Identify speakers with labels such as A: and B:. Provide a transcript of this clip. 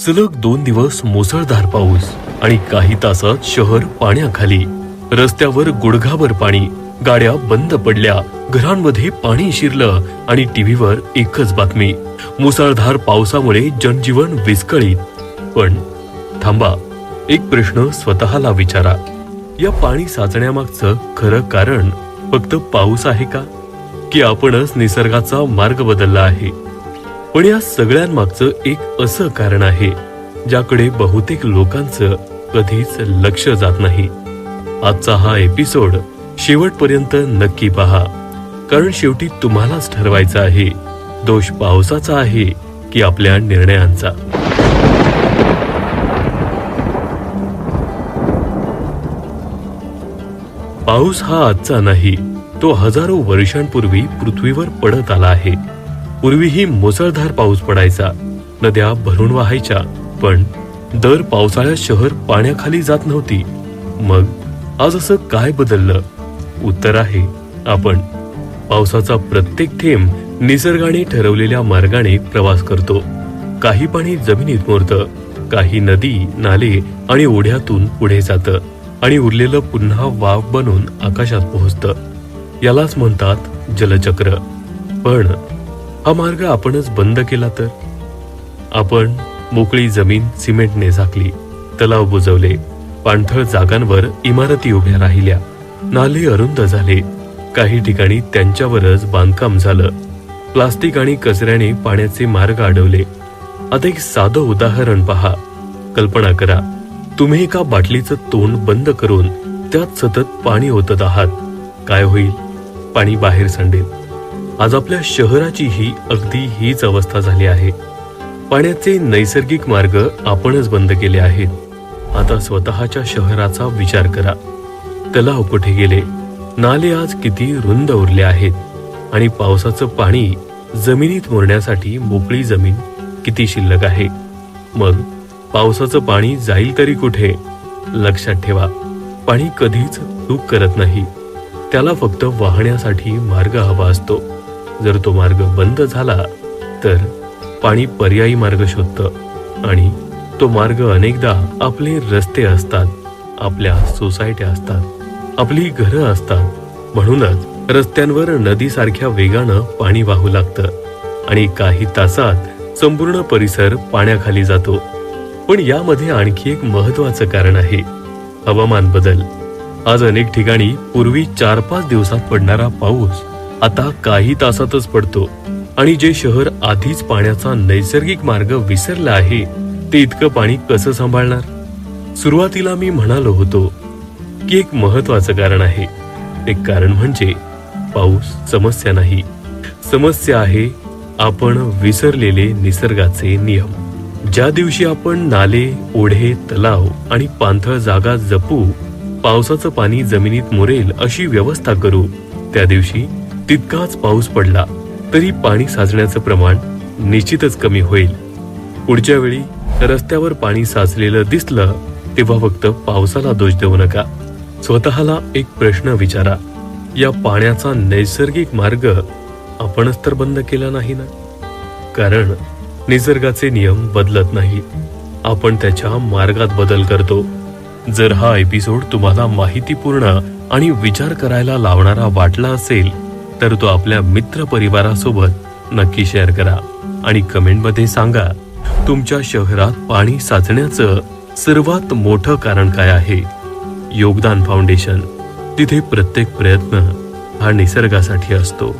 A: सलग 2 दिवस मुसळधार पाऊस आणि काही तासात शहर पाण्याखाली. रस्त्यावर गुडघाभर पाणी, गाड्या बंद पडल्या, घरांमध्ये पाणी शिरलं आणि टीव्हीवर एकच बातमी, मुसळधार पावसामुळे जनजीवन विस्कळीत. पण थांबा, एक प्रश्न स्वतःला विचारा. या पाणी साचण्यामागचं खरं कारण फक्त पाऊस आहे का, की आपणच निसर्गाचा मार्ग बदलला आहे? पण या सगळ्यांमागचं एक असं कारण आहे ज्याकडे बहुतेक लोकांचं कधीच लक्ष जात नाही. आजचा हा एपिसोड शेवटपर्यंत नक्की पहा, कारण शेवटी तुम्हालाच ठरवायचं आहे, दोष पावसाचा आहे की आपल्या निर्णयांचा. पाऊस हा आजचा नाही, तो हजारो वर्षांपूर्वी पृथ्वीवर पडत आला आहे. पूर्वीही मुसळधार पाऊस पडायचा, नद्या भरून वाहायच्या, पण दर पावसाळ्यात शहर पाण्याखाली जात नव्हती. मग आज असं काय बदललं? उत्तर आहे आपण. पावसाचा प्रत्येक थेंब निसर्गाने ठरवलेल्या मार्गाने प्रवास करतो. काही पाणी जमिनीत मुरतं, काही नदी, नाले आणि ओढ्यातून पुढे जातं आणि उरलेलं पुन्हा वाफ बनून आकाशात पोहोचतं. यालाच म्हणतात जलचक्र. पण हा मार्ग आपणच बंद केला तर? आपण मोकळी जमीन सिमेंटने झाकली, तलाव बुजवले, पाणथळ जागांवर इमारती उभ्या राहिल्या, नाले अरुंद झाले, काही ठिकाणी त्यांच्यावरच बांधकाम झालं. प्लास्टिक आणि कचऱ्याने पाण्याचे मार्ग अडवले. आता एक साधं उदाहरण पहा. कल्पना करा, तुम्ही एका बाटलीचं तोंड बंद करून त्यात सतत पाणी ओतत आहात. काय होईल? पाणी बाहेर सांडेल. आज आपल्या शहराची ही अगदी हीच अवस्था झाली आहे. पाण्याचे नैसर्गिक मार्ग आपणच बंद केले आहेत. आता स्वतःच्या शहराचा विचार करा. तलाव कुठे गेले? नाले आज किती रुंद उरले आहेत आणि पावसाचं पाणी जमिनीत मुरण्यासाठी मोकळी जमीन किती शिल्लक आहे. मग पावसाचं पाणी जाईल तरी कुठे? लक्षात ठेवा, पाणी कधीच चूक करत नाही. त्याला फक्त वाहण्यासाठी मार्ग हवा असतो. जर तो मार्ग बंद झाला तर पाणी पर्यायी मार्ग शोधतं, आणि तो मार्ग अनेकदा आपले रस्ते असतात, आपल्या सोसायट्या असतात, आपली घरं असतात. म्हणूनच रस्त्यांवर नदीसारख्या वेगानं पाणी वाहू लागतं आणि काही तासात संपूर्ण परिसर पाण्याखाली जातो. पण यामध्ये आणखी एक महत्वाचं कारण आहे, हवामान बदल. आज अनेक ठिकाणी पूर्वी 4-5 दिवसात पडणारा पाऊस आता काही तासातच पडतो, आणि जे शहर आधीच पाण्याचा नैसर्गिक मार्ग विसरलं आहे, ते इतकं पाणी कसं सांभाळणार? सुरुवातीला मी म्हणालो होतो की एक महत्वाचं कारण आहे. एक कारण म्हणजे पाऊस समस्या नाही, समस्या आहे आपण विसरलेले निसर्गाचे नियम. ज्या दिवशी आपण नाले, ओढे, तलाव आणि पाणथळ जागा जपू, पावसाचं पाणी जमिनीत मुरेल अशी व्यवस्था करू, त्या दिवशी तितकाच पाऊस पडला तरी पाणी साचण्याचं प्रमाण निश्चितच कमी होईल. पुढच्या वेळी रस्त्यावर पाणी साचलेलं दिसलं तेव्हा फक्त पावसाला दोष देऊ नका. स्वतःला एक प्रश्न विचारा, या पाण्याचा नैसर्गिक मार्ग आपणच तर बंद केला नाही ना? कारण निसर्गाचे नियम बदलत नाहीत, आपण त्याच्या मार्गात बदल करतो. जर हा एपिसोड तुम्हाला माहितीपूर्ण आणि विचार करायला लावणारा वाटला असेल तर तो आपल्या मित्र परिवारासोबत नक्की शेअर करा आणि कमेंटमध्ये सांगा, तुमच्या शहरात पाणी साचण्याचं सर्वात मोठं कारण काय आहे. योगदान फाउंडेशन, तिथे प्रत्येक प्रयत्न हा निसर्गासाठी असतो.